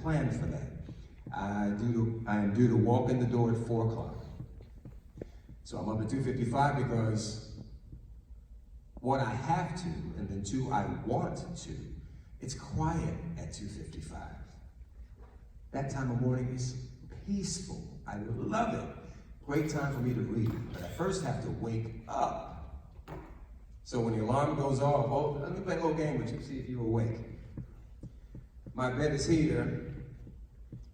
planned for that. I am due to walk in the door at 4 o'clock. So I'm up at 2:55 because one, I have to, and then two, I want to. It's quiet at 2:55. That time of morning is peaceful. I love it. Great time for me to read, but I first have to wake up. So when the alarm goes off, let me play a little game with you, see if you're awake. My bed is here,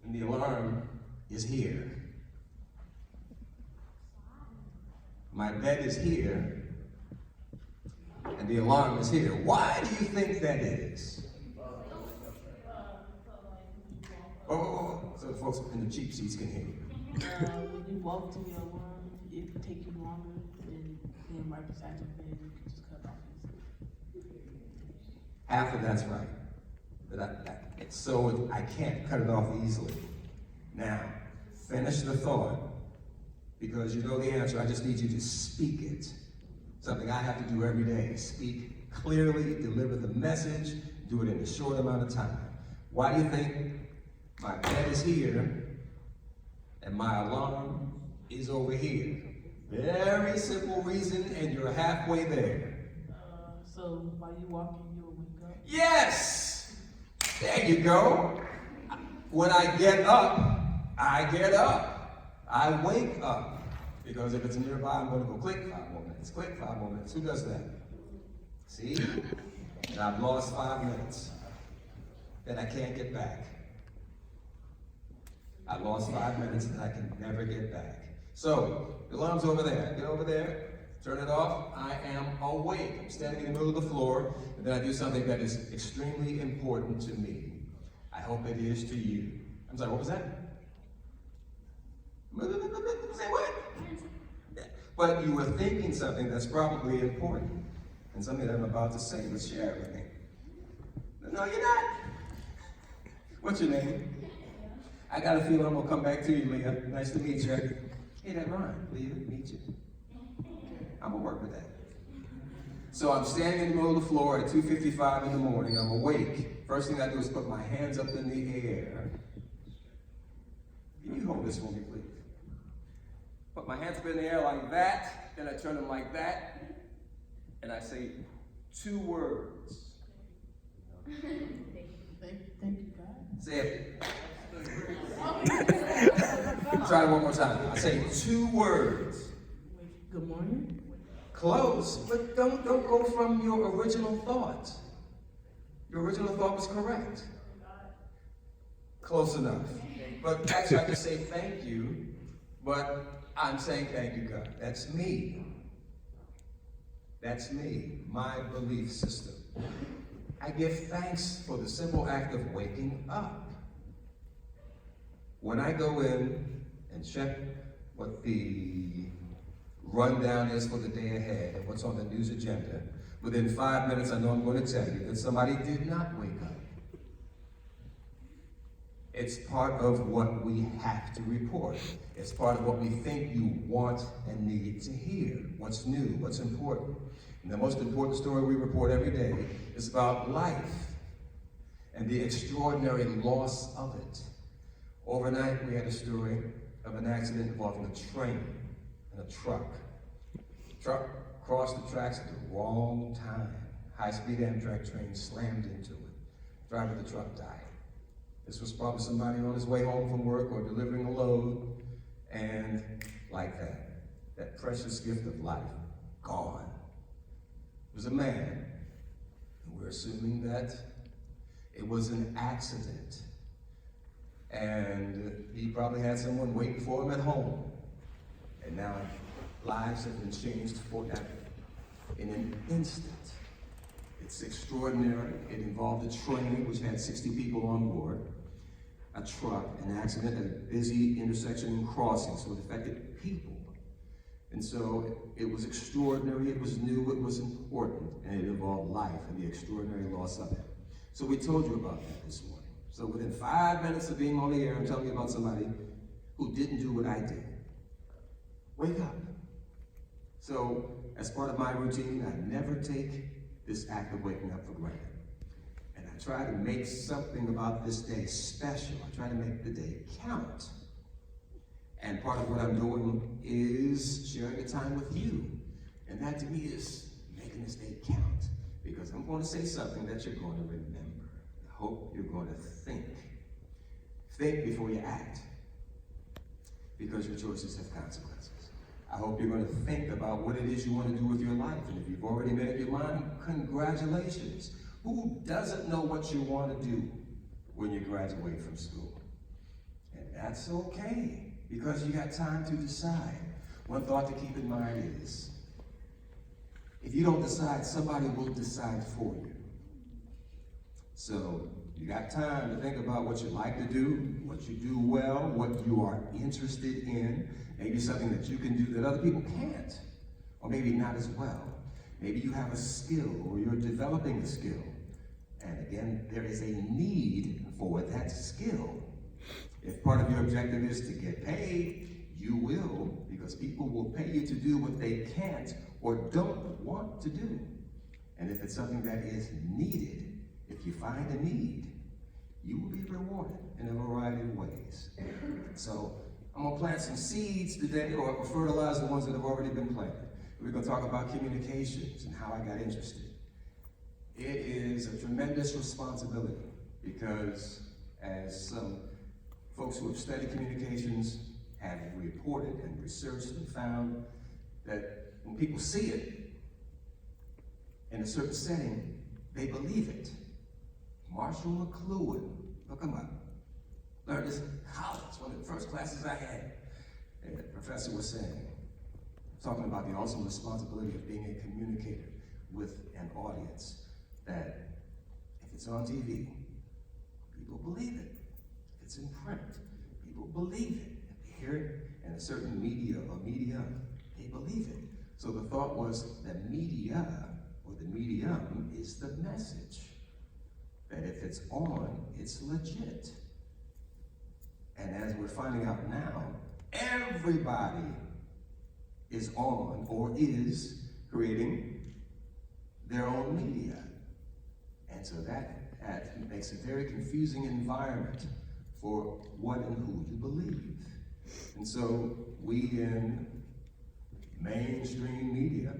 and the alarm is here. My bed is here, and the alarm is here. Why do you think that is? Oh, so the folks in the cheap seats can hear you. When you walk to your alarm, it can take you longer than being right beside your bed. You can just cut off easily. Half of that's right. But so I can't cut it off easily. Now, finish the thought, because you know the answer. I just need you to speak it. Something I have to do every day. Speak clearly, deliver the message, do it in a short amount of time. Why do you think my bed is here and my alarm is over here? Very simple reason, and you're halfway there. So while you walking, you'll wake up? Yes! There you go. When I get up, I get up. I wake up. Because if it's nearby, I'm going to go click 5 more minutes. Click 5 more minutes. Who does that? See? And I've lost 5 minutes that I can't get back. I lost 5 minutes that I can never get back. So, the alarm's over there. Get over there, turn it off. I am awake. I'm standing in the middle of the floor, and then I do something that is extremely important to me. I hope it is to you. I'm sorry, what was that? Say what? But you were thinking something that's probably important, and something that I'm about to say. Let's share it with me. No, you're not. What's your name? I got a feeling I'm gonna come back to you, Leah. Nice to meet you. Hey, that rhyme, Leah, meet you. I'm gonna work with that. So I'm standing in the middle of the floor at 2:55 in the morning. I'm awake. First thing I do is put my hands up in the air. Can you hold this for me, please? Put my hands up in the air like that, then I turn them like that, and I say 2 words. Thank you, God. Say it. Try it one more time. I say 2 words. Good morning. Close, but don't go from your original thought. Your original thought was correct. Close enough. But actually, I can say thank you, but I'm saying thank you, God. That's me. That's me, my belief system. I give thanks for the simple act of waking up. When I go in and check what the rundown is for the day ahead and what's on the news agenda, within 5 minutes I know I'm going to tell you that somebody did not wake up. It's part of what we have to report. It's part of what we think you want and need to hear. What's new, what's important. And the most important story we report every day is about life and the extraordinary loss of it. Overnight, we had a story of an accident involving a train and a truck. The truck crossed the tracks at the wrong time. High-speed Amtrak train slammed into it. The driver of the truck died. This was probably somebody on his way home from work or delivering a load, and like that precious gift of life, gone. It was a man, and we're assuming that it was an accident. And he probably had someone waiting for him at home. And now lives have been changed forever in an instant. It's extraordinary. It involved a train which had 60 people on board, a truck, an accident at a busy intersection and crossing, so it affected people. And so it was extraordinary, it was new, it was important, and it involved life and the extraordinary loss of it. So we told you about that this morning. So within 5 minutes of being on the air, I'm telling you about somebody who didn't do what I did. Wake up. So as part of my routine, I never take this act of waking up for granted. And I I try to make something about this day special. I try to make the day count. And part of what I'm doing is sharing the time with you. And that to me is making this day count. Because I'm going to say something that you're going to remember. I hope you're going to think. Think before you act. Because your choices have consequences. I hope you're going to think about what it is you want to do with your life. And if you've already made up your mind, congratulations. Who doesn't know what you want to do when you graduate from school? And that's okay, because you got time to decide. One thought to keep in mind is, if you don't decide, somebody will decide for you. So you got time to think about what you like to do, what you do well, what you are interested in, maybe something that you can do that other people can't, or maybe not as well. Maybe you have a skill, or you're developing a skill. And again, there is a need for that skill. If part of your objective is to get paid, you will, because people will pay you to do what they can't or don't want to do. And if it's something that is needed, if you find a need, you will be rewarded in a variety of ways. So I'm going to plant some seeds today, or fertilize the ones that have already been planted. We're going to talk about communications and how I got interested. It is a tremendous responsibility because, as some folks who have studied communications have reported and researched and found, that when people see it in a certain setting, they believe it. Marshall McLuhan, look him up, learned this in college, one of the first classes I had. And the professor was saying, talking about the awesome responsibility of being a communicator with an audience, that if it's on TV, people believe it. If it's in print, people believe it. If they hear it in a certain media or medium, they believe it. So the thought was that media, or the medium, is the message. That if it's on, it's legit. And as we're finding out now, everybody is on or is creating their own media. And so that makes a very confusing environment for what and who you believe. And so we in mainstream media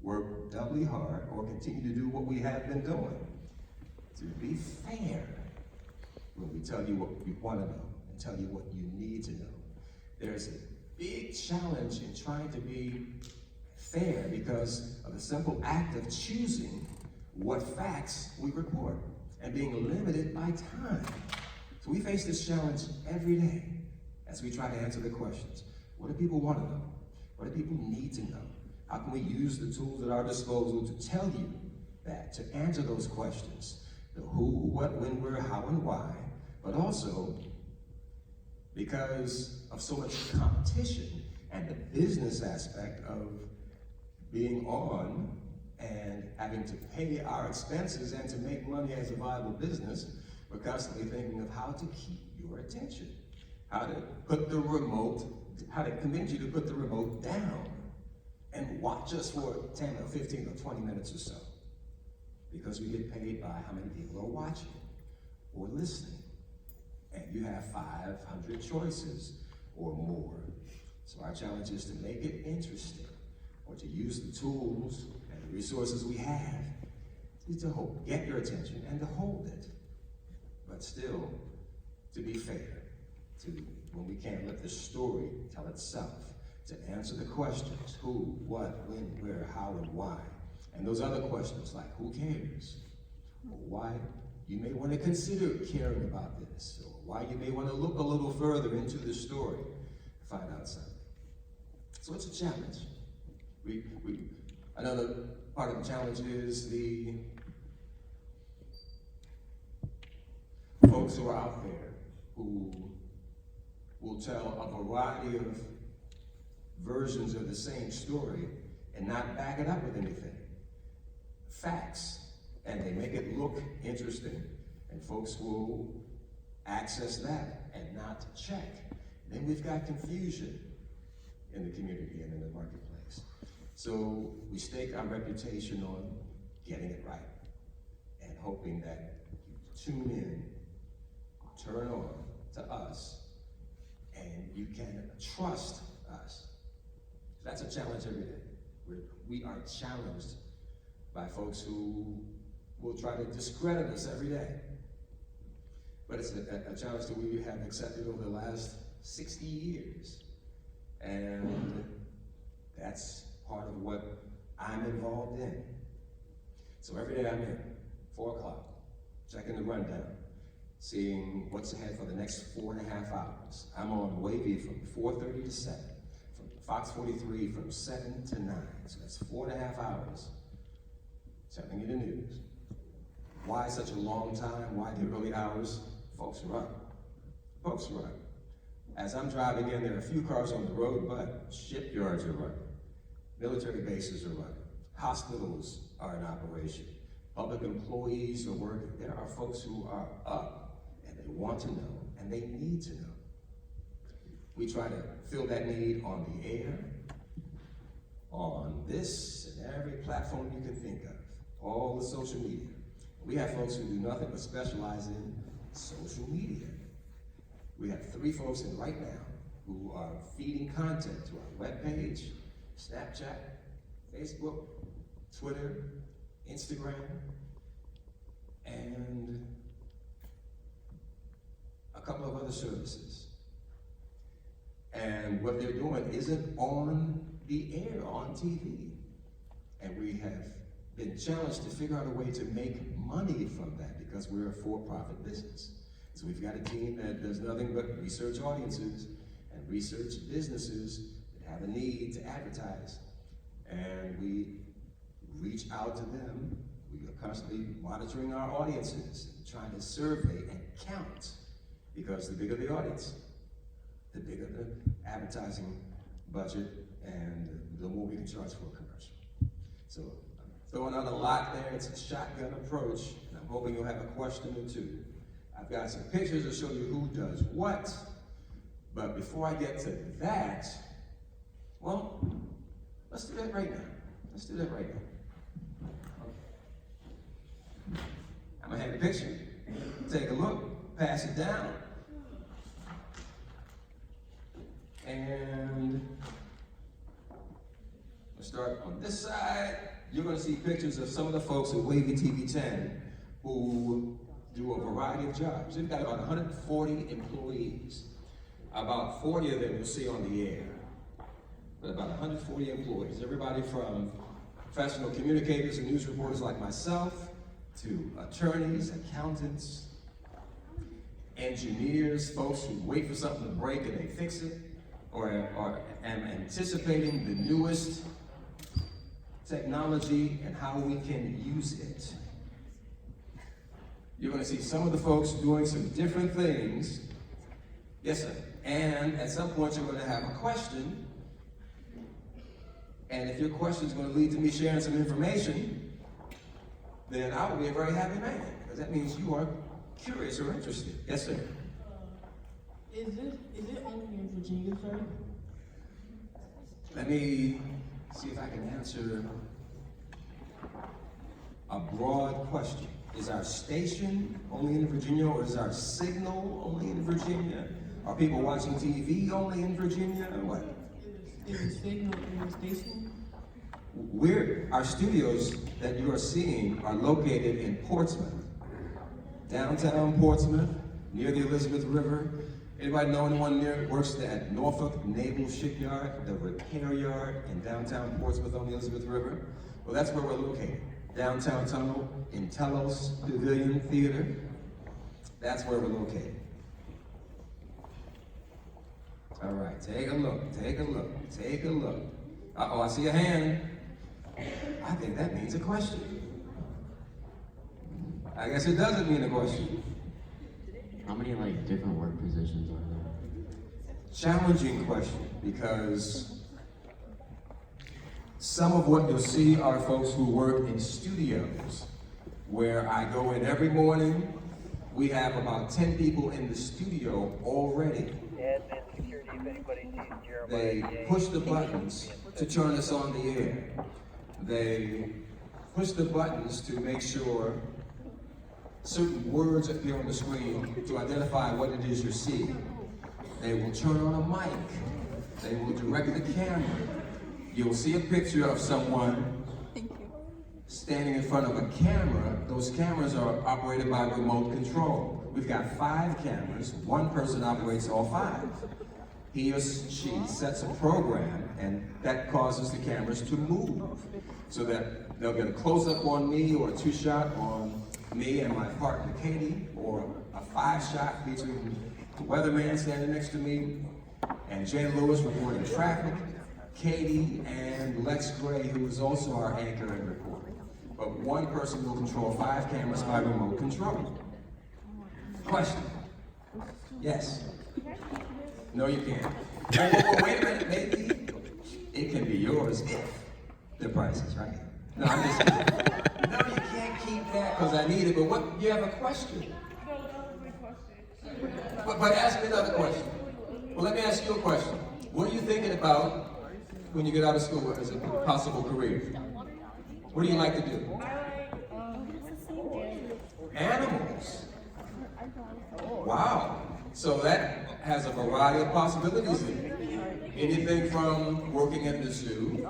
work doubly hard, or continue to do what we have been doing, to be fair when we tell you what you want to know and tell you what you need to know. There's a big challenge in trying to be fair because of the simple act of choosing what facts we report and being limited by time. So we face this challenge every day as we try to answer the questions. What do people want to know? What do people need to know? How can we use the tools at our disposal to tell you that, to answer those questions? The who, what, when, where, how, and why, but also because of so much competition and the business aspect of being on and having to pay our expenses and to make money as a viable business, we're constantly thinking of how to keep your attention, how to convince you to put the remote down and watch us for 10 or 15 or 20 minutes or so. Because we get paid by how many people are watching or listening. And you have 500 choices or more. So our challenge is to make it interesting, or to use the tools and the resources we have to get your attention and to hold it. But still, to be fair, to when we can't let the story tell itself, to answer the questions, who, what, when, where, how, and why. And those other questions like, who cares? Or why you may want to consider caring about this, or why you may want to look a little further into the story to find out something. So it's a challenge. Another part of the challenge is the folks who are out there who will tell a variety of versions of the same story and not back it up with anything. Facts, and they make it look interesting, and folks will access that and not check. Then we've got confusion in the community and in the marketplace. So we stake our reputation on getting it right and hoping that you tune in, turn on to us, and you can trust us. That's a challenge every day. We are challenged by folks who will try to discredit us every day. But it's a challenge that we have accepted over the last 60 years. And that's part of what I'm involved in. So every day I'm in, 4 o'clock, checking the rundown, seeing what's ahead for the next 4.5 hours. I'm on Wavy from 4:30 to 7, from Fox 43 from 7 to 9. So that's 4.5 hours telling you the news. Why such a long time? Why the early hours? Folks are up. Folks are up. As I'm driving in, there are a few cars on the road, but shipyards are running. Military bases are running. Hospitals are in operation. Public employees are working. There are folks who are up, and they want to know, and they need to know. We try to fill that need on the air, on this and every platform you can think of, all the social media. We have folks who do nothing but specialize in social media. We have 3 folks in right now who are feeding content to our webpage, Snapchat, Facebook, Twitter, Instagram, and a couple of other services. And what they're doing isn't on the air, on TV. And we have been challenged to figure out a way to make money from that because we're a for-profit business. So we've got a team that does nothing but research audiences and research businesses that have a need to advertise. And we reach out to them. We are constantly monitoring our audiences, and trying to survey and count, because the bigger the audience, the bigger the advertising budget, and the more we can charge for a commercial. So I'm throwing out a lot there. It's a shotgun approach, and I'm hoping you'll have a question or two. I've got some pictures to show you who does what, but before I get to that, well, let's do that right now. Let's do that right now. Okay. I'm gonna have a picture. Take a look, pass it down. And let's start on this side. You're gonna see pictures of some of the folks at Wavy TV 10 who do a variety of jobs. We've got about 140 employees. About 40 of them you'll see on the air. But about 140 employees. Everybody from professional communicators and news reporters like myself, to attorneys, accountants, engineers, folks who wait for something to break and they fix it, or are anticipating the newest technology and how we can use it. You're going to see some of the folks doing some different things. Yes, sir. And at some point, you're going to have a question. And if your question is going to lead to me sharing some information, then I will be a very happy man, because that means you are curious or interested. Yes, sir. Is it only in Virginia, sir? Let me see if I can answer a broad question. Is our station only in Virginia, or is our signal only in Virginia? Are people watching TV only in Virginia, or what? Is the signal in the station? Our studios that you are seeing are located in Portsmouth, downtown Portsmouth, near the Elizabeth River. Anybody know anyone near works at Norfolk Naval Shipyard, the repair yard in downtown Portsmouth on the Elizabeth River? Well, that's where we're located. Downtown Tunnel, in Telos Pavilion Theater. That's where we're located. All right, take a look, take a look, take a look. Uh-oh, I see a hand. I think that means a question. I guess it doesn't mean a question. How many different work positions are there? Challenging question, because some of what you'll see are folks who work in studios, where I go in every morning. We have about 10 people in the studio already. They push the buttons to turn us on the air. They push the buttons to make sure certain words appear on the screen to identify what it is you're seeing. They will turn on a mic. They will direct the camera. You'll see a picture of someone standing in front of a camera. Those cameras are operated by remote control. We've got 5 cameras. One person operates all 5. He or she sets a program, and that causes the cameras to move so that they'll get a close-up on me or a 2-shot on me and my partner Katie, or a 5-shot featuring the weatherman standing next to me, and Jan Lewis reporting traffic, Katie, and Lex Gray, who is also our anchor and reporter. But one person will control 5 cameras by remote control. Question? Yes? No, you can't. Oh, wait a minute, maybe it can be yours if the price is right. No, I'm just kidding. No, you can't keep that because I need it, but what, you have a question? But ask me another question. Well, let me ask you a question. What are you thinking about when you get out of school as a possible career? What do you like to do? Animals. Wow. So that has a variety of possibilities in it. Anything from working at the zoo,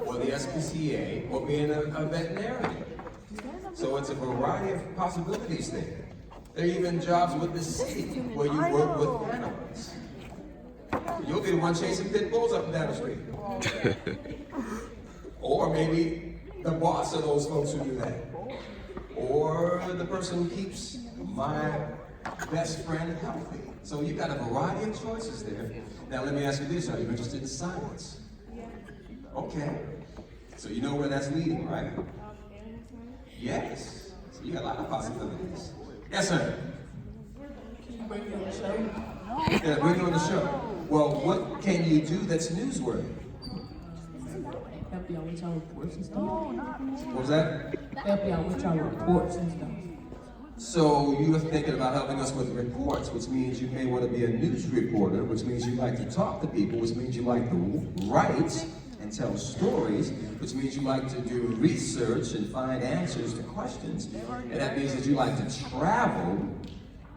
or the SPCA, or being a veterinarian. So it's a variety of possibilities there. There are even jobs with the city where you work with animals. You'll be the one chasing pit bulls up and down the street. Or maybe the boss of those folks who do that. Or the person who keeps my best friend healthy. So you've got a variety of choices there. Now let me ask you this, are you interested in science? Okay. So you know where that's leading, right? Yes. So you got a lot of possibilities. Yes, sir. Bring you on the show. Yeah, bring you on the show. Well, what can you do that's newsworthy? Help y'all with y'all reports and stuff. What was that? Help y'all with y'all reports and stuff. So you're thinking about helping us with reports, which means you may want to be a news reporter, which means you like to talk to people, which means you like to write and tell stories, which means you like to do research and find answers to questions. And that means that you like to travel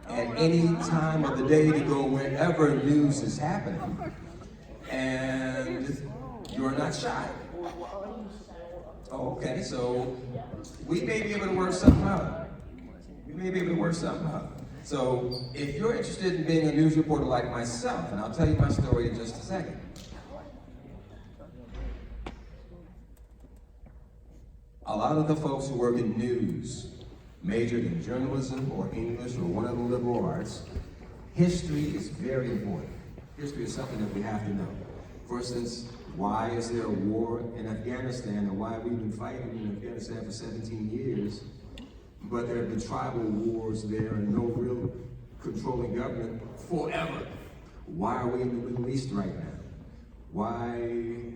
at any time of the day to go wherever news is happening. And you're not shy. Okay, so we may be able to work something out. We may be able to work something out. So if you're interested in being a news reporter like myself, and I'll tell you my story in just a second. A lot of the folks who work in news majored in journalism or English or one of the liberal arts. History is very important. History is something that we have to know. For instance, why is there a war in Afghanistan, and why have we been fighting in Afghanistan for 17 years, but there have been tribal wars there and no real controlling government forever? Why are we in the Middle East right now? Why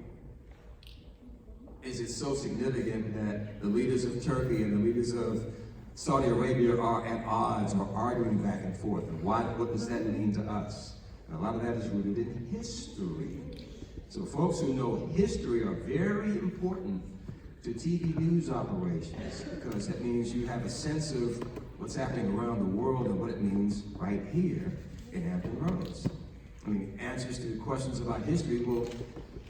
is it so significant that the leaders of Turkey and the leaders of Saudi Arabia are at odds or arguing back and forth? And what does that mean to us? And a lot of that is rooted in history. So folks who know history are very important to TV news operations, because that means you have a sense of what's happening around the world and what it means right here in Hampton Roads. I mean, answers to questions about history will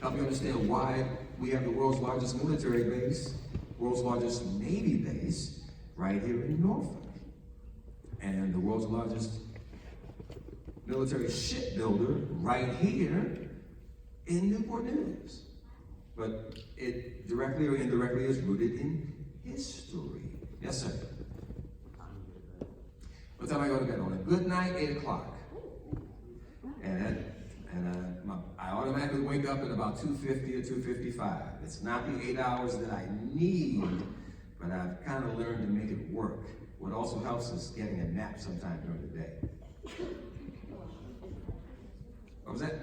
help you understand why we have the world's largest military base, world's largest Navy base, right here in Norfolk, and the world's largest military shipbuilder right here in Newport News. But it directly or indirectly is rooted in history. Yes, sir. What time I go to bed? On a good night, 8 o'clock. I automatically wake up at about 2:50 or 2:55. It's not the 8 hours that I need, but I've kind of learned to make it work. What also helps is getting a nap sometime during the day. What was that?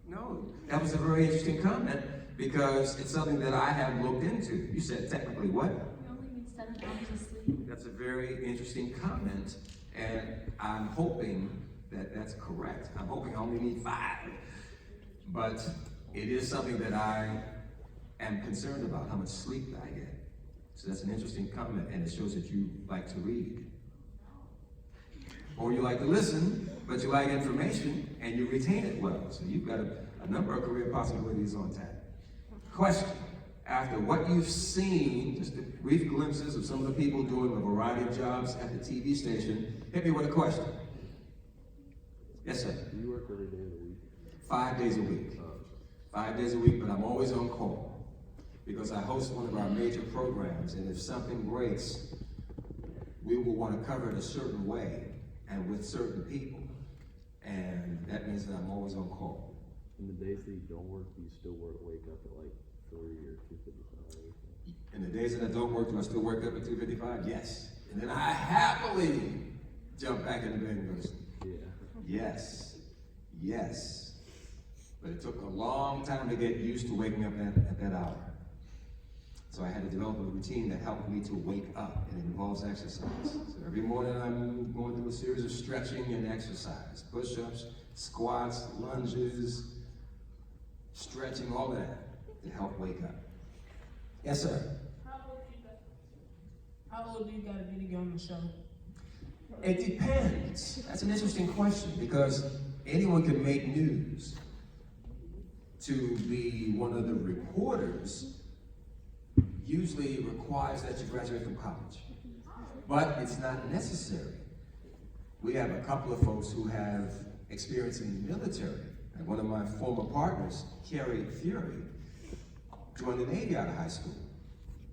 No, that was a very interesting comment, because it's something that I have looked into. You said technically what? You only need 7 hours of sleep. That's a very interesting comment, and I'm hoping that that's correct. I'm hoping I only need 5. But it is something that I am concerned about, how much sleep I get. So that's an interesting comment, and it shows that you like to read. Or you like to listen, but you like information and you retain it well. So you've got a number of career possibilities on tap. Question. After what you've seen, just brief glimpses of some of the people doing a variety of jobs at the TV station, hit me with a question. Yes, sir. Do you work every day of the week? 5 days a week. 5 days a week, but I'm always on call because I host one of our major programs, and if something breaks, we will want to cover it a certain way and with certain people, and that means that I'm always on call. In the days that you don't work, do you still wake up at like 3 or 2:55? In the days that I don't work, do I still wake up at 2:55? Yes. And then I happily jump back into bed and go to sleep. Yeah. Yes. But it took a long time to get used to waking up at that hour. So I had to develop a routine that helped me to wake up, and it involves exercise. So every morning I'm going through a series of stretching and exercise, push-ups, squats, lunges, stretching, all of that to help wake up. Yes, sir. How old do you gotta be to get on the show? It depends. That's an interesting question because anyone can make news. To be one of the reporters usually requires that you graduate from college. But it's not necessary. We have a couple of folks who have experience in the military. And one of my former partners, Carrie Fury, joined the Navy out of high school.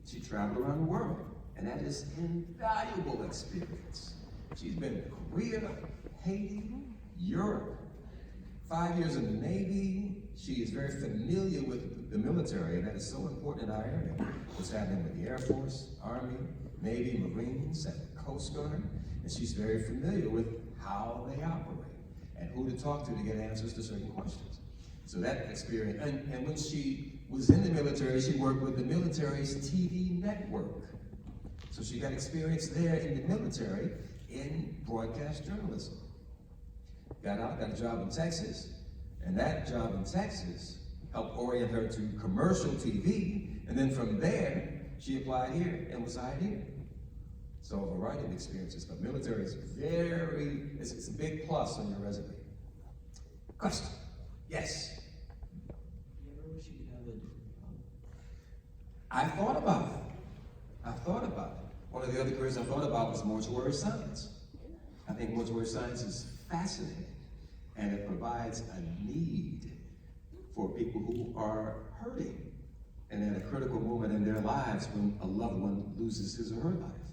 She traveled around the world, and that is invaluable experience. She's been in Korea, Haiti, Europe, 5 years in the Navy. She is very familiar with the military, and that is so important in our area. What's happening with the Air Force, Army, Navy, Marines, and Coast Guard, and she's very familiar with how they operate and who to talk to get answers to certain questions. So that experience, and when she was in the military, she worked with the military's TV network. So she got experience there in the military in broadcast journalism. Got out, got a job in Texas, and that job in Texas helped orient her to commercial TV, and then from there, she applied here and was hired here. So a variety of experiences, but military is it's a big plus on your resume. Question? Yes? You ever wish you could have a different job? I thought about it. One of the other careers I thought about was mortuary science. I think mortuary science is fascinating, and it provides a need for people who are hurting and at a critical moment in their lives when a loved one loses his or her life.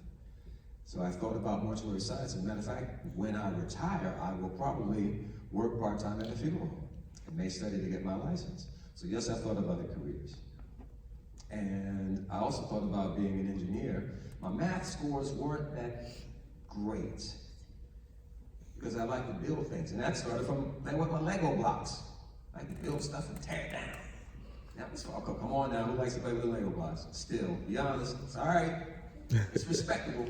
So I've thought about mortuary science. As a matter of fact, when I retire, I will probably work part-time at a funeral home and may study to get my license. So yes, I thought of other careers. And I also thought about being an engineer. My math scores weren't that great because I like to build things. And that started from playing with my Lego blocks. I can build stuff and tear it down. That was fun. Come on now, who likes to play with the Lego blocks? Still, be honest, it's all right. It's respectable.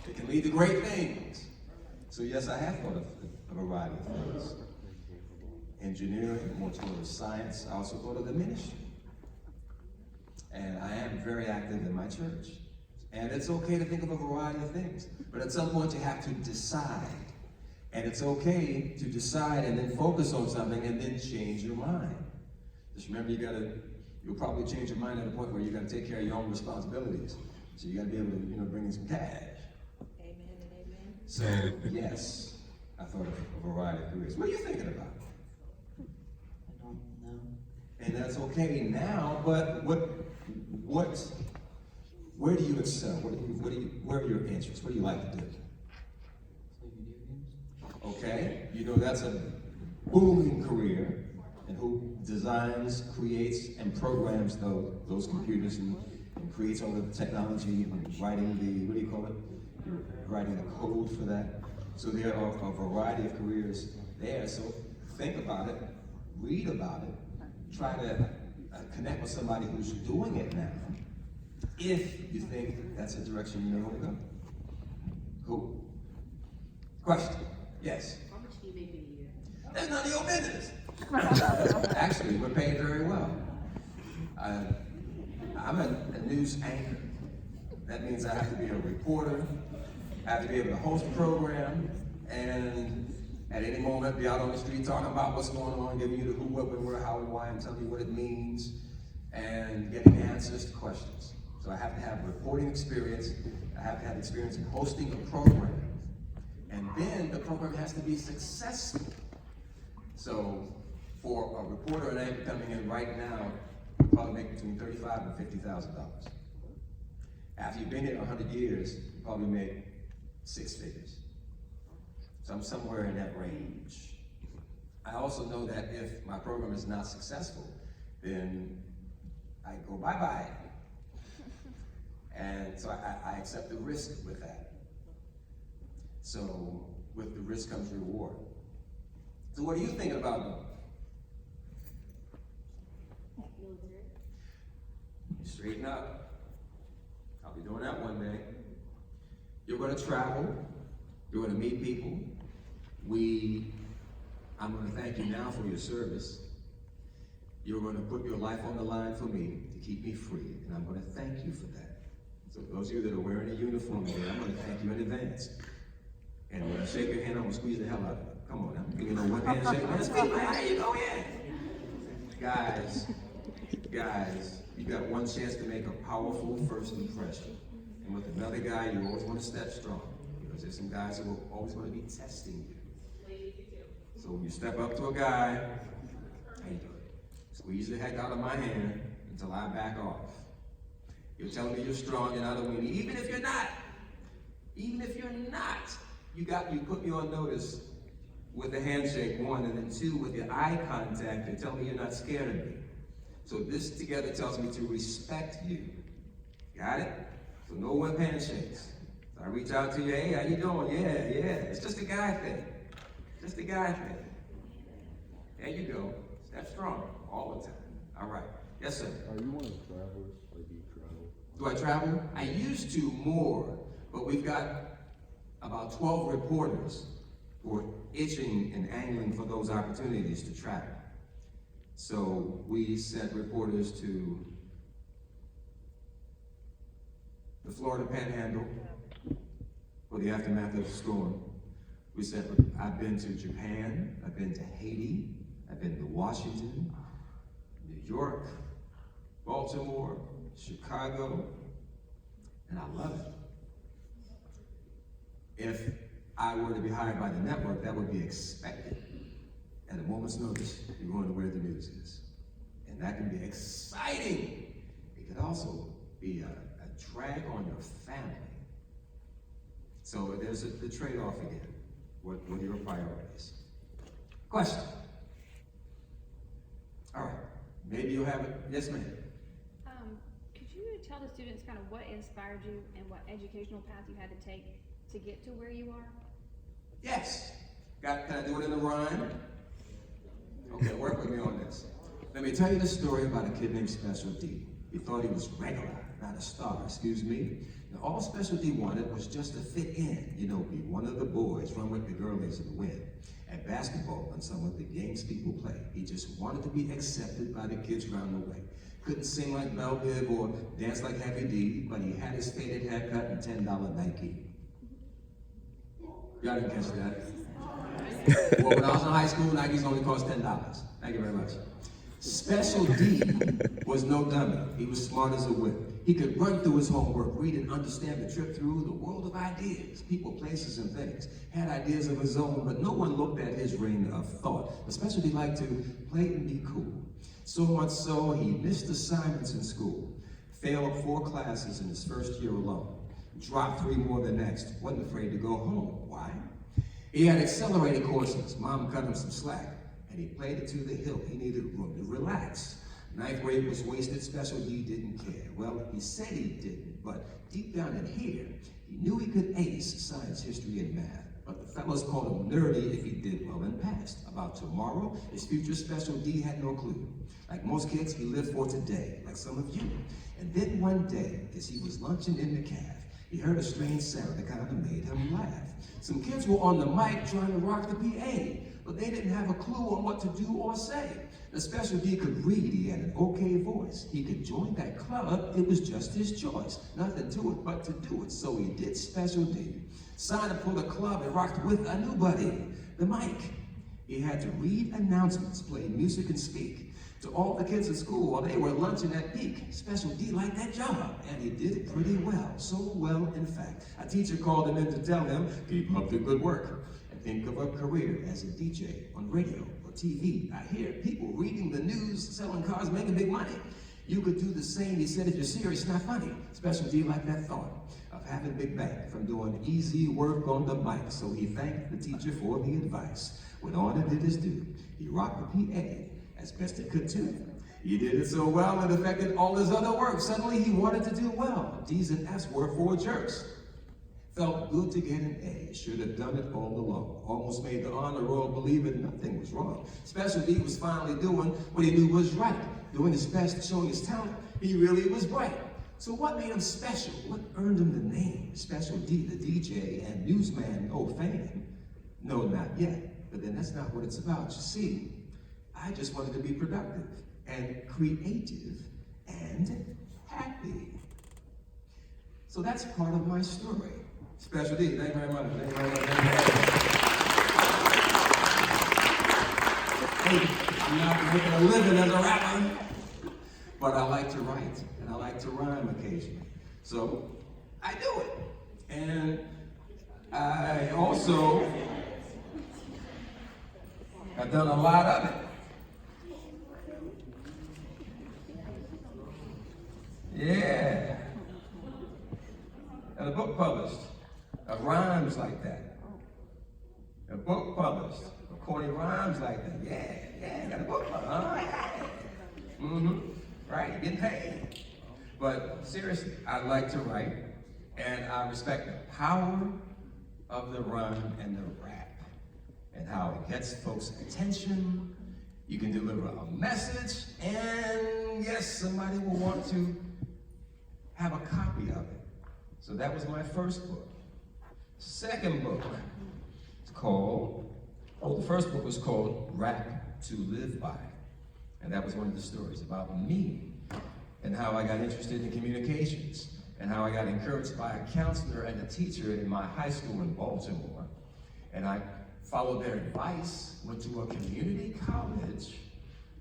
It can lead to great things. So yes, I have thought of a variety of things. Engineering, mortuary science. I also thought of the ministry. And I am very active in my church. And it's okay to think of a variety of things. But at some point you have to decide. And it's okay to decide and then focus on something and then change your mind. Just remember you'll probably change your mind at a point where you gotta take care of your own responsibilities. So you gotta be able to, bring in some cash. Amen and amen. So yes, I thought of a variety of careers. What are you thinking about? I don't know. And that's okay now, but where do you excel? Where are your interests? What do you like to do? Play video games? Okay, that's a booming career. And who designs, creates, and programs those computers and creates all the technology and writing writing the code for that. So there are a variety of careers there. So think about it, read about it, try to connect with somebody who's doing it now, if you think that's a direction you want to go. Cool. Question? Yes? How much do you make in a year? That's none of your business. Actually, we're paid very well. I'm a news anchor. That means I have to be a reporter. I I have to be able to host a program and at any moment be out on the street talking about what's going on, giving you the who, what, when, where, how, and why, and telling you what it means, and getting answers to questions. So I have to have reporting experience. I have to have experience in hosting a program. And then the program has to be successful. So for a reporter and anchor coming in right now, you probably make between $35,000 and $50,000. After you've been here 100 years, you probably make 6 figures. So I'm somewhere in that range. I also know that if my program is not successful, then I go bye-bye. And so I accept the risk with that. So with the risk comes reward. So what are you thinking about doing? Straighten up. I'll be doing that one day. You're going to travel. You're going to meet people. I'm going to thank you now for your service. You're going to put your life on the line for me to keep me free, and I'm going to thank you for that. So those of you that are wearing a uniform today, I'm going to thank you in advance. And when I shake your hand, I'm going to squeeze the hell out of it. Come on now. Give me no one hand shake. Let's squeeze my hand. There you go in. Guys, you got one chance to make a powerful first impression. And with another guy, you always want to step strong. Because there's some guys who are always going to be testing you. So when you step up to a guy, how you doing? Squeeze the heck out of my hand until I back off. You're telling me you're strong and not a weenie. Even if you're not, you put me on notice with a handshake, 1, and then 2, with your eye contact, you're telling me you're not scared of me. So this together tells me to respect you. Got it? So no one handshakes. So I reach out to you, hey, how you doing? Yeah. It's just a guy thing. Just a guy thing. There you go. Step strong all the time. All right. Yes, sir. Are you one of the travelers? Like, do you travel? Do I travel? I used to more, but we've got about 12 reporters who are itching and angling for those opportunities to travel. So we sent reporters to the Florida Panhandle for the aftermath of the storm. I've been to Japan, I've been to Haiti, I've been to Washington, New York, Baltimore, Chicago, and I love it. If I were to be hired by the network, that would be expected. At a moment's notice, you're going to where the news is. And that can be exciting. It could also be a drag on your family. So there's the trade-off again. What are your priorities? Question. All right. Maybe you'll have it. Yes, ma'am. Could you tell the students kind of what inspired you and what educational path you had to take to get to where you are? Yes. Can I do it in a rhyme? Okay, work with me on this. Let me tell you the story about a kid named Special D. He thought he was regular, not a star, excuse me. Now, all Special D wanted was just to fit in, be one of the boys, run with the girlies and win. At basketball and some of the games people play, he just wanted to be accepted by the kids around the way. Couldn't sing like Mel Biv or dance like Heavy D, but he had his faded haircut and $10 Nike. Y'all didn't catch that? Well, when I was in high school, Nikes only cost $10. Thank you very much. Special D was no dummy. He was smart as a whip. He could run through his homework, read and understand the trip through the world of ideas, people, places, and things. Had ideas of his own, but no one looked at his ring of thought. Special D liked to play and be cool. So much so, he missed assignments in school. Failed 4 classes in his first year alone. Dropped 3 more the next. Wasn't afraid to go home. Why? He had accelerated courses. Mom cut him some slack, and he played it to the hilt. He needed room to relax. 9th grade was wasted. Special D didn't care. Well, he said he didn't, but deep down in here, he knew he could ace science, history, and math. But the fellows called him nerdy if he did well and passed. About tomorrow, his future Special D had no clue. Like most kids, he lived for today, like some of you. And then one day, as he was lunching in the caf, he heard a strange sound that kind of made him laugh. Some kids were on the mic trying to rock the PA. but they didn't have a clue on what to do or say. The Special D could read, he had an okay voice. He could join that club, it was just his choice. Nothing to it but to do it, so he did Special D. Signed up for the club and rocked with a new buddy, the mic. He had to read announcements, play music, and speak to all the kids at school while they were lunching at peak. Special D liked that job, and he did it pretty well. So well, in fact, a teacher called him in to tell him, keep up the good work, and think of a career as a DJ on radio or TV. I hear people reading the news, selling cars, making big money. You could do the same, he said, if you're serious, not funny. Special D liked that thought of having big bank from doing easy work on the mic. So he thanked the teacher for the advice. Went on and did his due. He rocked the PA as best he could too. He did it so well it affected all his other work. Suddenly he wanted to do well. D's and F's were for jerks. Felt good to get an A, should have done it all along. Almost made the honor roll believe it, nothing was wrong. Special D was finally doing what he knew was right. Doing his best, showing his talent, he really was bright. So what made him special? What earned him the name? Special D, the DJ and newsman, oh fame. No, not yet, but then that's not what it's about, you see. I just wanted to be productive and creative and happy. So that's part of my story. Special D, thank you very much. Thank you very much. Hey, I'm not making a living as a rapper, but I like to write and I like to rhyme occasionally. So I do it. And I also have done a lot of it. Yeah. And a book published of rhymes like that. A book published of corny rhymes like that. Yeah, got a book published. All right. Right, getting paid. But seriously, I like to write, and I respect the power of the rhyme and the rap, and how it gets folks' attention. You can deliver a message, and yes, somebody will want to have a copy of it. So that was my first book. Second book, it's called, the first book was called Rap to Live By. And that was one of the stories about me and how I got interested in communications and how I got encouraged by a counselor and a teacher in my high school in Baltimore. And I followed their advice, went to a community college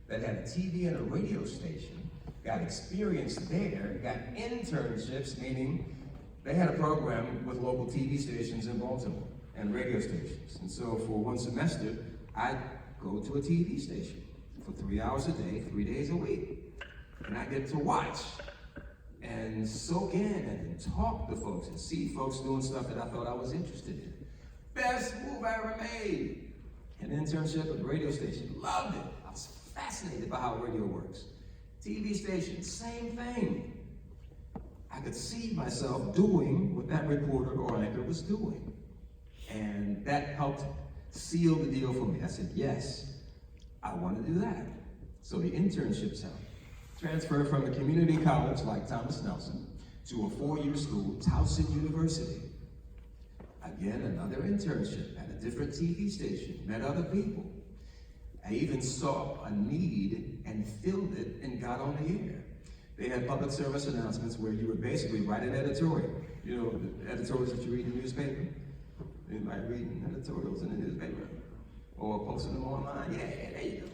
that had a TV and a radio station, got experience there, got internships, meaning they had a program with local TV stations in Baltimore and radio stations. And so for one semester, I'd go to a TV station for 3 hours a day, 3 days a week. And I get to watch and soak in and talk to folks and see folks doing stuff that I thought I was interested in. Best move I ever made. An internship at the radio station, loved it. I was fascinated by how radio works. TV station, same thing. I could see myself doing what that reporter or anchor was doing. And that helped seal the deal for me. I said, yes, I want to do that. So the internships helped. Transferred from a community college like Thomas Nelson to a 4-year school, Towson University. Again, another internship at a different TV station, met other people. I even saw a need and filled it and got on the air. They had public service announcements where you would basically write an editorial. You know, the editorials that you read in the newspaper? You might read editorials in the newspaper or posting them online. Yeah, there you go.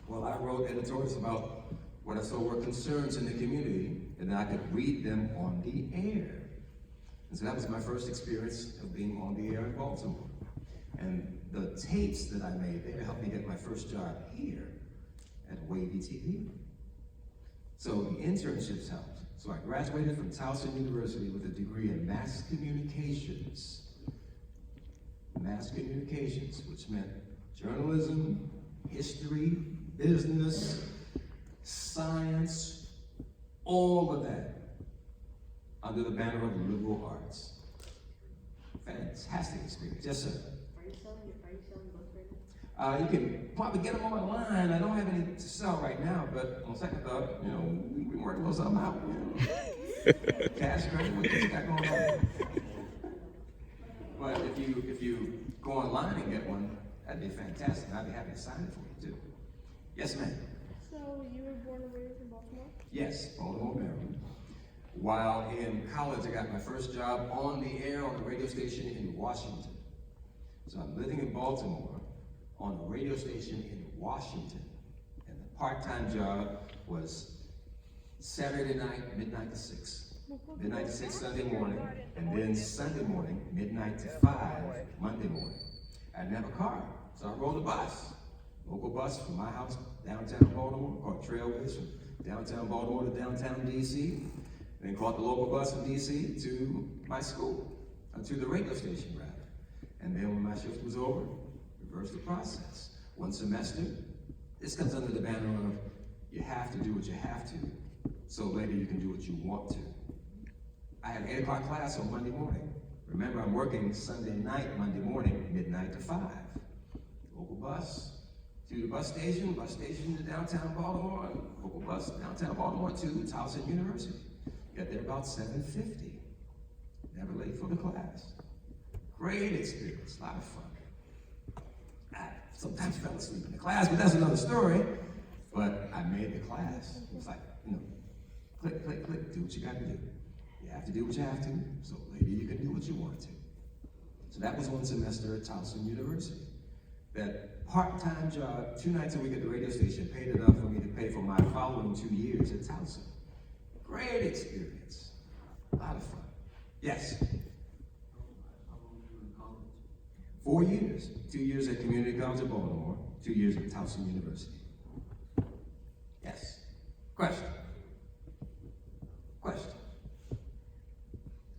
Well, I wrote editorials about what I saw were concerns in the community, and I could read them on the air. And so that was my first experience of being on the air in Baltimore. And the tapes that I made there helped me get my first job here at Wavy TV. So the internships helped. So I graduated from Towson University with a degree in mass communications. Mass communications, which meant journalism, history, business, science, all of that under the banner of liberal arts. Fantastic experience. Yes, sir. Are you selling books right now? You can probably get them online. I don't have any to sell right now, but on second thought, you know, we work a little something out, you know. Cash credit, what you got going on? But if you go online and get one, that'd be fantastic, and I'd be happy to sign it for you too. Yes, ma'am. So you were born and raised in Baltimore? Yes, Baltimore, Maryland. While in college, I got my first job on the air on a radio station in Washington. So I'm living in Baltimore on a radio station in Washington. And the part-time job was Saturday night, midnight to 6. Midnight to 6 Sunday morning, and then Sunday morning, midnight to 5, Monday morning. I didn't have a car, so I rode a bus. Local bus from my house downtown Baltimore, or Trailways from downtown Baltimore to downtown DC. Then caught the local bus from DC to my school, to the radio station rather. And then when my shift was over, reversed the process. One semester, this comes under the banner of you have to do what you have to, so later you can do what you want to. I had an 8 o'clock class on Monday morning. Remember, I'm working Sunday night, Monday morning, midnight to 5. Local bus to the bus station to downtown Baltimore, and local bus downtown Baltimore to Towson University. Got there about 7:50. Never late for the class. Great experience, a lot of fun. I sometimes fell asleep in the class, but that's another story. But I made the class. It was like, click, click, click, do what you gotta do. You have to do what you have to, so later you can do what you want to. So that was one semester at Towson University. That part-time job, 2 nights a week at the radio station, paid enough for me to pay for my following 2 years at Towson. Great experience, a lot of fun. Yes? How long were you in college? 4 years, 2 years at Community College of Baltimore, 2 years at Towson University. Yes? Question? Question?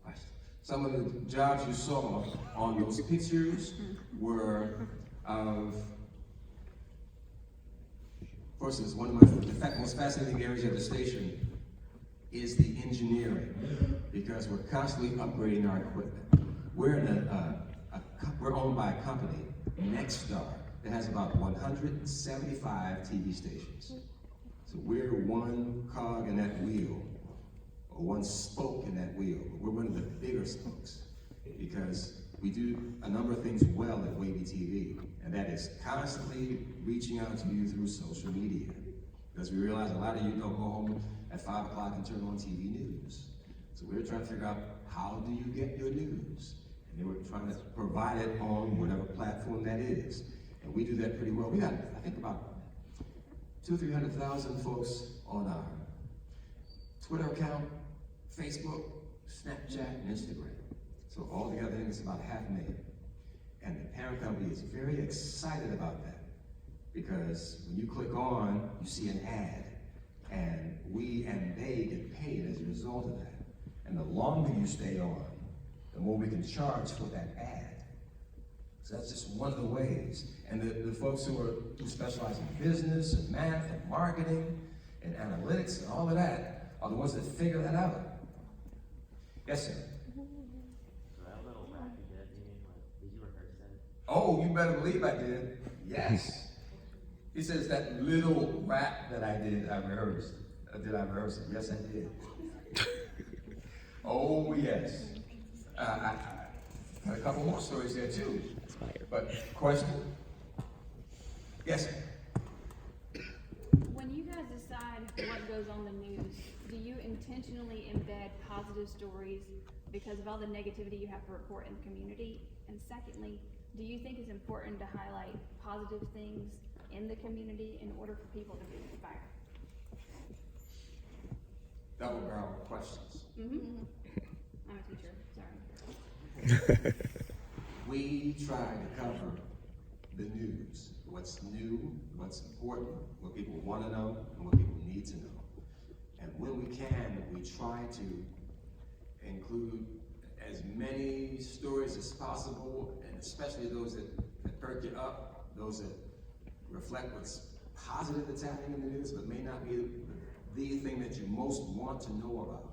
Question? Some of the jobs you saw on those pictures were of, for instance, one of my most fascinating areas of the station is the engineering, because we're constantly upgrading our equipment. We're we're owned by a company, Nexstar, that has about 175 TV stations. So we're one cog in that wheel, or one spoke in that wheel. We're one of the bigger spokes, because we do a number of things well at Wavy TV, and that is constantly reaching out to you through social media. Because we realize a lot of you don't go home at 5 o'clock and turn on TV news. So we're trying to figure out, how do you get your news? And then we're trying to provide it on whatever platform that is. And we do that pretty well. We got, I think, about 200,000 or 300,000 folks on our Twitter account, Facebook, Snapchat, and Instagram. So all together, I think it's about 500,000. And the parent company is very excited about that, because when you click on, you see an ad, and we and they get paid as a result of that. And the longer you stay on, the more we can charge for that ad. So that's just one of the ways. And the folks who specialize in business and math and marketing and analytics and all of that are the ones that figure that out. Yes, sir? So that little rap you did, did you rehearse that? Oh, you better believe I did. Yes. He says that little rap that I did, I rehearsed. Did I rehearse it? Yes, I did. Oh, yes. I got a couple more stories there too. But question? Yes, sir. When you guys decide what goes on the news, do you intentionally embed positive stories because of all the negativity you have to report in the community? And secondly, do you think it's important to highlight positive things in the community in order for people to be inspired? Double barrel questions. Mm-hmm. I'm a teacher, sorry. We try to cover the news, what's new, what's important, what people want to know, and what people need to know. And when we can, we try to include as many stories as possible, and especially those that perk you up, those that reflect what's positive that's happening in the news, but may not be the thing that you most want to know about.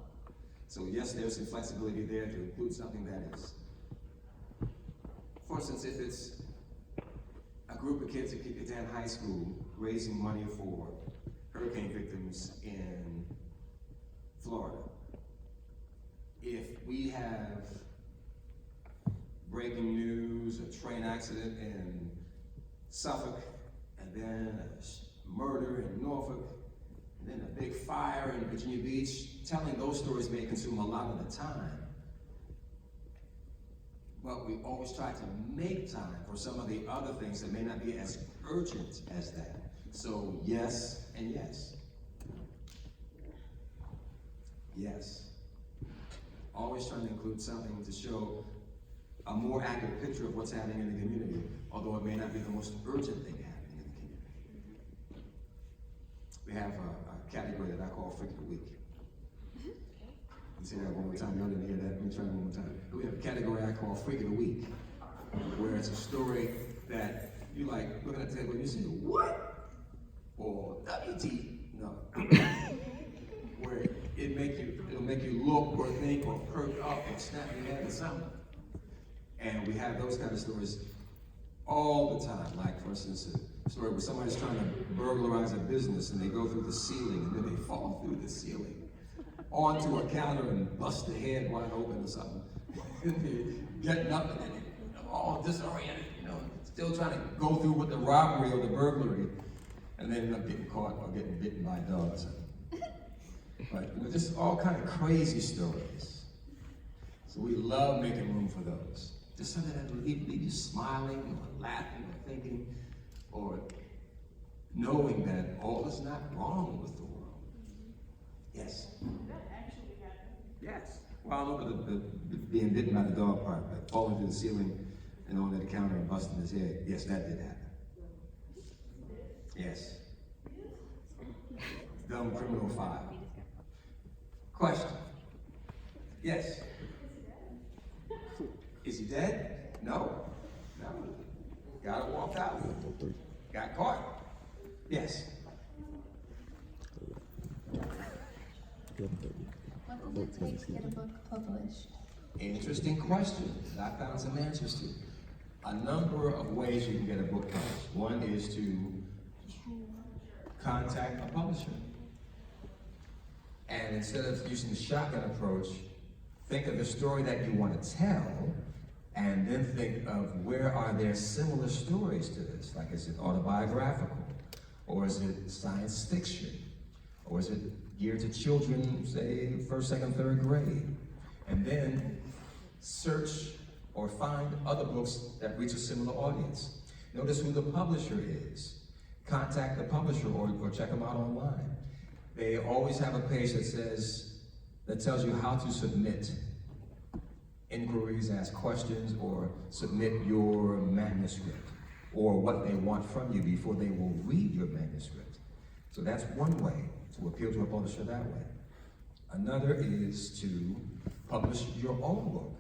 So yes, there's some flexibility there to include something that is, for instance, if it's a group of kids at Kickatan High School raising money for hurricane victims in Florida. If we have breaking news, a train accident in Suffolk, and then a murder in Norfolk, and then a big fire in Virginia Beach. Telling those stories may consume a lot of the time, but we always try to make time for some of the other things that may not be as urgent as that. So yes and yes. Yes. Always trying to include something to show a more accurate picture of what's happening in the community, although it may not be the most urgent thing happening in the community. We have a category that I call Freak of the Week. You say that one more time, y'all didn't hear that? Let me try it one more time. We have a category I call Freak of the Week, where it's a story that you like looking at the table and you say, what? Or WT, no. Where it'll make you look or think or perk up or snap your head or something. And we have those kind of stories all the time. Like, for instance, a story where somebody's trying to burglarize a business and they go through the ceiling and then they fall through the ceiling onto a counter and bust their head wide open or something. And they're getting up and then all disoriented, still trying to go through with the robbery or the burglary, and then end up getting caught or getting bitten by a dog or something. But just all kind of crazy stories. So we love making room for those. Just something that will leave you smiling or laughing or thinking or knowing that all is not wrong with the world. Yes? That actually happened. Yes. Well, I don't know about the being bitten by the dog part, but falling through the ceiling and on the counter and busting his head. Yes, that did happen. Yes. Dumb criminal file. Question. Yes. Is he dead? No. No. Gotta walk out. Got caught. Yes. What does it take to get a book published? Interesting question that I found some answers to. A number of ways you can get a book published. One is to contact a publisher. And instead of using the shotgun approach, think of the story that you want to tell, and then think of where are there similar stories to this? Like, is it autobiographical? Or is it science fiction? Or is it geared to children, say, first, second, third grade? And then search or find other books that reach a similar audience. Notice who the publisher is. Contact the publisher or check them out online. They always have a page that tells you how to submit inquiries, ask questions, or submit your manuscript, or what they want from you before they will read your manuscript. So that's one way to appeal to a publisher that way. Another is to publish your own book.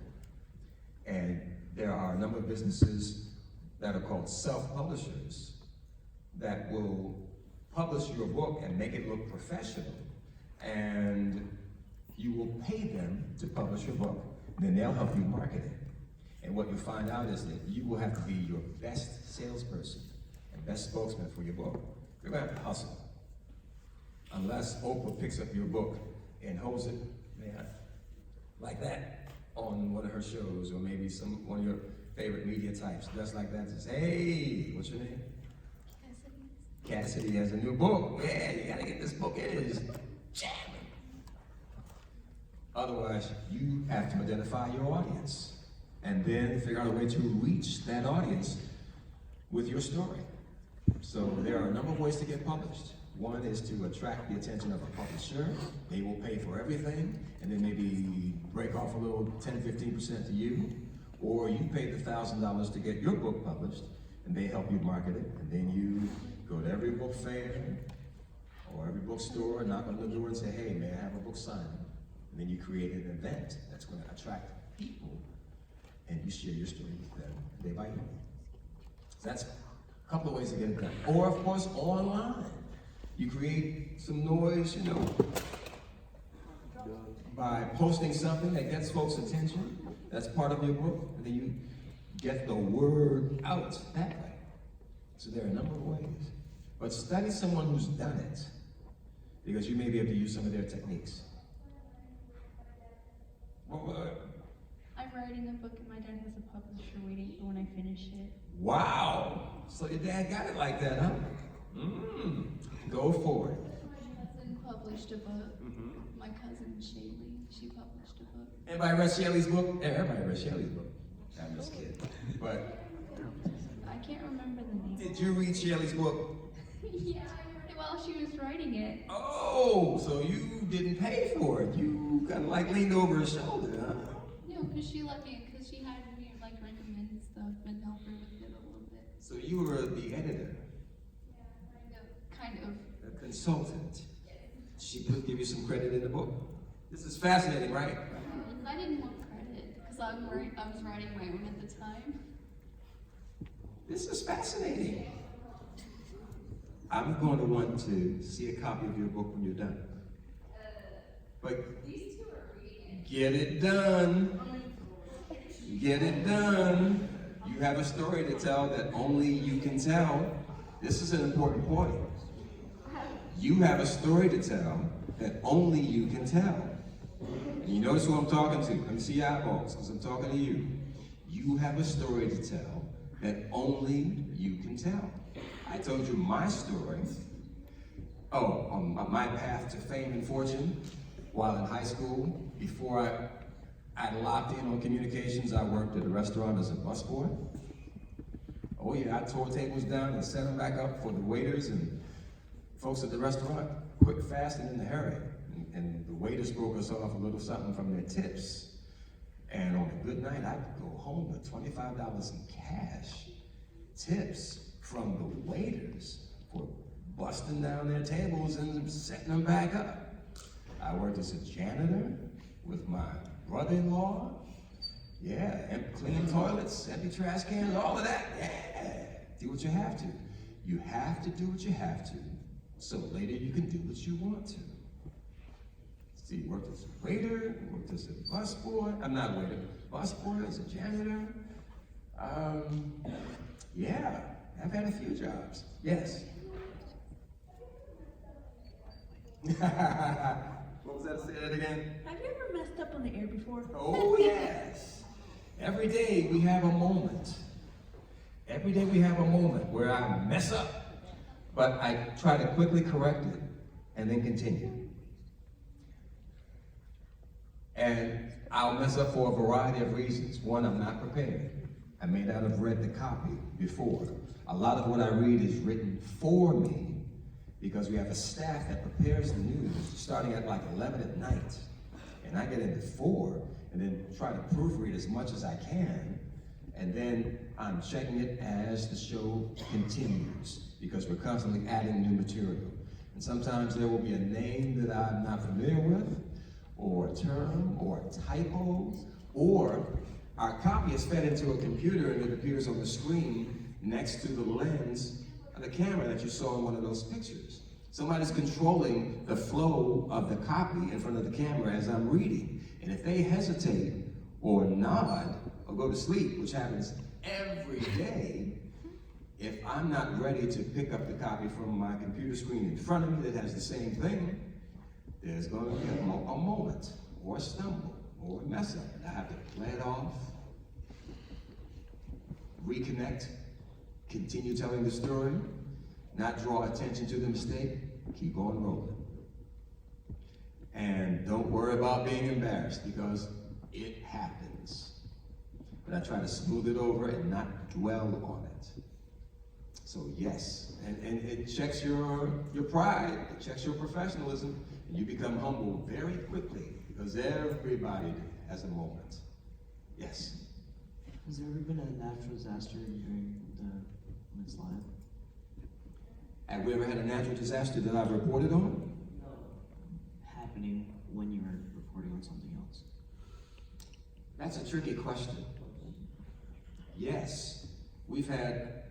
And there are a number of businesses that are called self-publishers that will publish your book and make it look professional. And you will pay them to publish your book. Then they'll help you market it. And what you find out is that you will have to be your best salesperson and best spokesman for your book. You're going to have to hustle. Unless Oprah picks up your book and holds it, like that on one of her shows, or maybe one of your favorite media types, just like that, says, hey, what's your name? Cassidy has a new book. Yeah, you gotta get this book. It is jamming. Otherwise, you have to identify your audience and then figure out a way to reach that audience with your story. So there are a number of ways to get published. One is to attract the attention of a publisher. They will pay for everything, and then maybe break off a little 10-15% to you. Or you pay the $1,000 to get your book published, and they help you market it, and then you go to every book fair or every bookstore, knock on the door and say, hey, may I have a book signed? And then you create an event that's going to attract people, and you share your story with them, and they buy you. So that's a couple of ways to get it done. Or, of course, online. You create some noise, by posting something that gets folks' attention. That's part of your book, and then you get the word out that way. So there are a number of ways. But study someone who's done it, because you may be able to use some of their techniques. I'm writing a book and my dad has a publisher waiting for when I finish it. Wow. So your dad got it like that, huh? Go for it. My cousin published a book. My cousin Shaylee, she published a book. Anybody read Shelley's book? Yeah, everybody read Shelley's book. I'm just kidding. But I can't remember the name. did you read Shelley's book? Yeah, I read it while she was writing it. Oh, so you didn't pay for it. You kind of like leaned over her shoulder, huh? No, because she let me, because she had me like recommend stuff and help her with it a little bit. So you were the editor, Kind of. a consultant. She could give you some credit in the book. This is fascinating, right? I didn't want credit because I was writing my own at the time. This is fascinating. I'm going to want to see a copy of your book when you're done. But get it done. Get it done. You have a story to tell that only you can tell. This is an important point. You have a story to tell that only you can tell. And you notice who I'm talking to. Let me see your eyeballs, because I'm talking to you. You have a story to tell that only you can tell. I told you my story. Oh, on my path to fame and fortune while in high school. Before I locked in on communications, I worked at a restaurant as a busboy. Oh yeah, I tore tables down and set them back up for the waiters and folks at the restaurant, quick, fast, and in a hurry. And the waiters broke us off a little something from their tips. And on a good night, I'd go home with $25 in cash. Tips from the waiters for busting down their tables and setting them back up. I worked as a janitor with my brother-in-law. Yeah, and clean toilets, empty trash cans, all of that. Yeah, do what you have to. You have to do what you have to, so later you can do what you want to. See, you worked as a waiter, worked as a busboy. I'm not a waiter, busboy, as a janitor. Yeah, I've had a few jobs. Yes. What was that? Say that again. Have you ever messed up on the air before? Oh, yes. Every day we have a moment. Every day we have a moment where I mess up, but I try to quickly correct it and then continue. And I'll mess up for a variety of reasons. One, I'm not prepared. I may not have read the copy before. A lot of what I read is written for me because we have a staff that prepares the news starting at like 11 at night. And I get in at 4 and then try to proofread as much as I can. And then I'm checking it as the show continues because we're constantly adding new material. And sometimes there will be a name that I'm not familiar with, or a term, or a typo, or our copy is fed into a computer and it appears on the screen next to the lens of the camera that you saw in one of those pictures. Somebody's controlling the flow of the copy in front of the camera as I'm reading. And if they hesitate or nod or go to sleep, which happens every day, if I'm not ready to pick up the copy from my computer screen in front of me that has the same thing, there's going to be a moment, or a stumble, or a mess up. I have to play it off, reconnect, continue telling the story, not draw attention to the mistake, keep on rolling. And don't worry about being embarrassed because it happens. But I try to smooth it over and not dwell on it. So yes, and it checks your pride, it checks your professionalism, and you become humble very quickly because everybody has a moment. Yes? Has there ever been a natural disaster during when it's live? Have we ever had a natural disaster that I've reported on? Happening when you were reporting on something else? That's a tricky question. Yes, we've had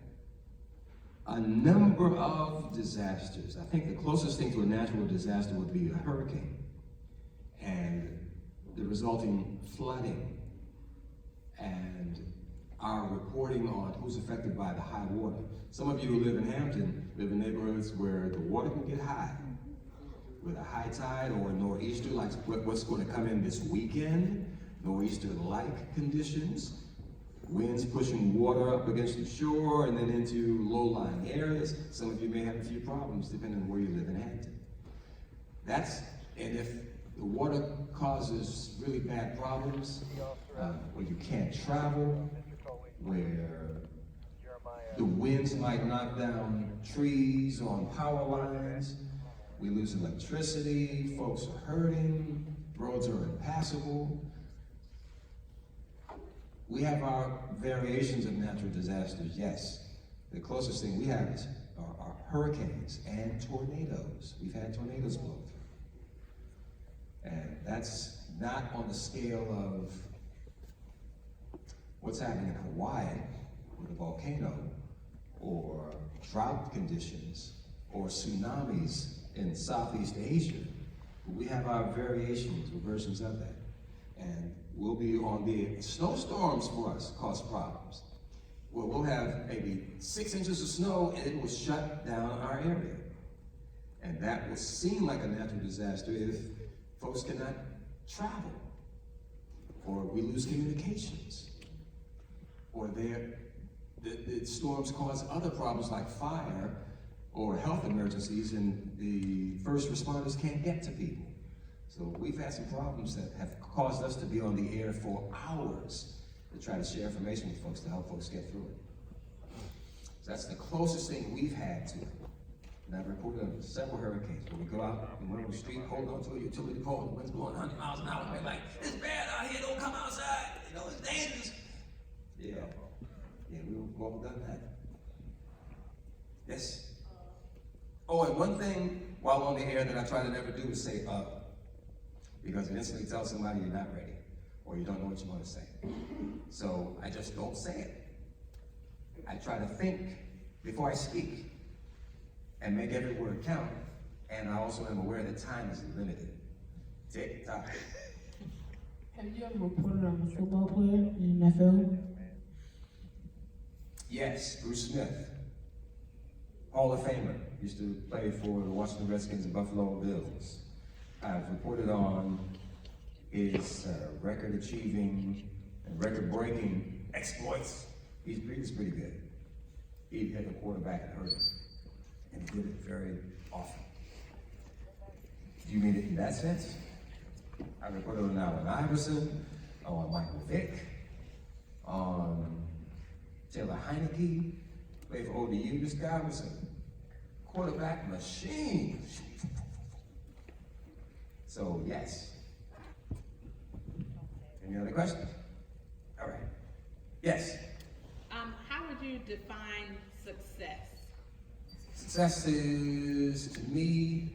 a number of disasters. I think the closest thing to a natural disaster would be a hurricane and the resulting flooding and our reporting on who's affected by the high water. Some of you who live in Hampton live in neighborhoods where the water can get high. With a high tide or a nor'easter, like what's going to come in this weekend, nor'easter-like conditions, Winds pushing water up against the shore and then into low-lying areas. Some of you may have a few problems depending on where you live in Hampton. And if the water causes really bad problems, where you can't travel, where the winds might knock down trees on power lines, we lose electricity, folks are hurting, roads are impassable. We have our variations of natural disasters, yes. The closest thing we have are hurricanes and tornadoes. We've had tornadoes blow through. And that's not on the scale of what's happening in Hawaii with a volcano, or drought conditions, or tsunamis in Southeast Asia. We have our variations or versions of that. And we'll be on the snowstorms for us cause problems. Well, we'll have maybe 6 inches of snow and it will shut down our area. And that will seem like a natural disaster if folks cannot travel, or we lose communications, or the storms cause other problems like fire or health emergencies and the first responders can't get to people. So we've had some problems that have caused us to be on the air for hours to try to share information with folks to help folks get through it. So that's the closest thing we've had to it. And I've reported on several hurricanes where we go out and we're on the street holding on to a utility pole, the wind's blowing 100 miles an hour, and we're like, it's bad out here, don't come outside, you know, it's dangerous. Yeah, we've all done that. Yes? Oh, and one thing while on the air that I try to never do is say because it instantly tells somebody you're not ready, or you don't know what you want to say. So I just don't say it. I try to think before I speak and make every word count, and I also am aware that time is limited. Tick tock. Have you ever reported on a football player in the NFL? Yes, Bruce Smith, Hall of Famer, used to play for the Washington Redskins and Buffalo Bills. I've reported on his record-achieving and record-breaking exploits. He's pretty good. He hit a quarterback and hurt him, and he did it very often. Do you mean it in that sense? I reported on Allen Iverson, on Michael Vick, on Taylor Heineke, played for ODU. This guy was a quarterback machine. So, yes. Any other questions? All right. Yes? How would you define success? Success is, to me,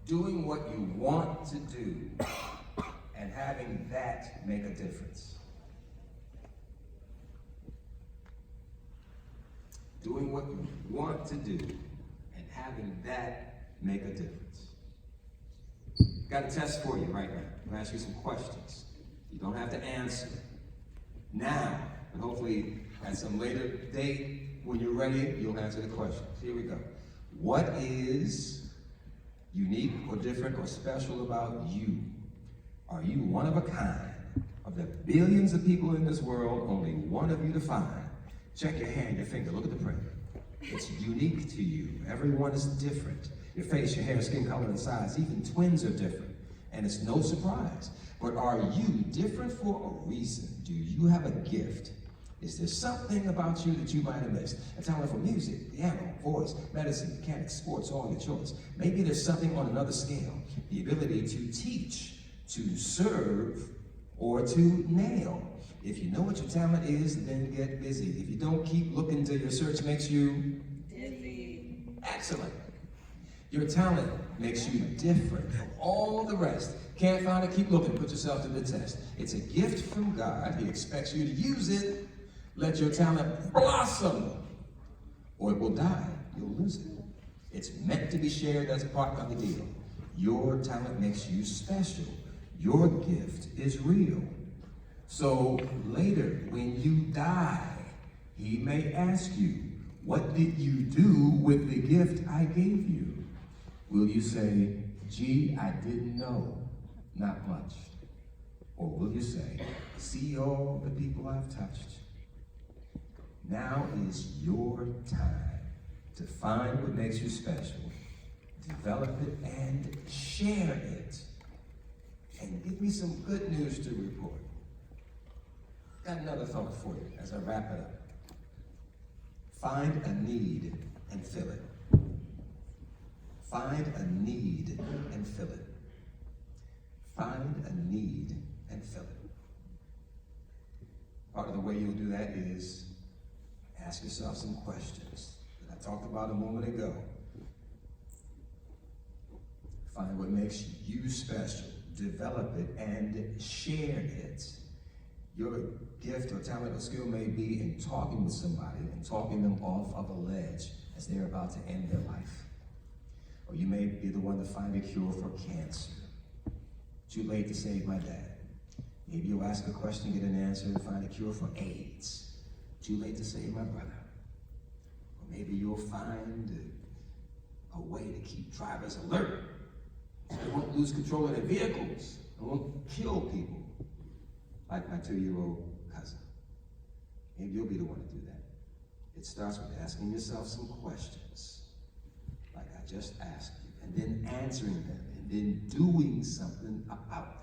doing what you want to do and having that make a difference. Doing what you want to do and having that make a difference. Got a test for you right now. I'm going to ask you some questions. You don't have to answer now, but hopefully at some later date, when you're ready, you'll answer the questions. Here we go. What is unique or different or special about you? Are you one of a kind? Of the billions of people in this world, only one of you to find. Check your hand, your finger, look at the print. It's unique to you. Everyone is different. Your face, your hair, skin color, and size, even twins are different. And it's no surprise. But are you different for a reason? Do you have a gift? Is there something about you that you might have missed? A talent for music, piano, voice, medicine, mechanics, sports, all your choice. Maybe there's something on another scale. The ability to teach, to serve, or to nail. If you know what your talent is, then get busy. If you don't, keep looking till your search makes you dizzy. Excellent. Your talent makes you different from all the rest. Can't find it, keep looking, put yourself to the test. It's a gift from God. He expects you to use it. Let your talent blossom, or it will die. You'll lose it. It's meant to be shared. That's part of the deal. Your talent makes you special. Your gift is real. So later, when you die, he may ask you, what did you do with the gift I gave you? Will you say, gee, I didn't know, not much? Or will you say, see all the people I've touched? Now is your time to find what makes you special, develop it, and share it. And give me some good news to report. Got another thought for you as I wrap it up. Find a need and fill it. Find a need and fill it. Find a need and fill it. Part of the way you'll do that is ask yourself some questions that I talked about a moment ago. Find what makes you special, develop it, and share it. Your gift or talent or skill may be in talking with somebody and talking them off of a ledge as they're about to end their life. Or you may be the one to find a cure for cancer. Too late to save my dad. Maybe you'll ask a question, get an answer, and find a cure for AIDS. Too late to save my brother. Or maybe you'll find a way to keep drivers alert so they won't lose control of their vehicles and won't kill people, like my 2-year-old cousin. Maybe you'll be the one to do that. It starts with asking yourself some questions, like I just asked you, and then answering them, and then doing something about them.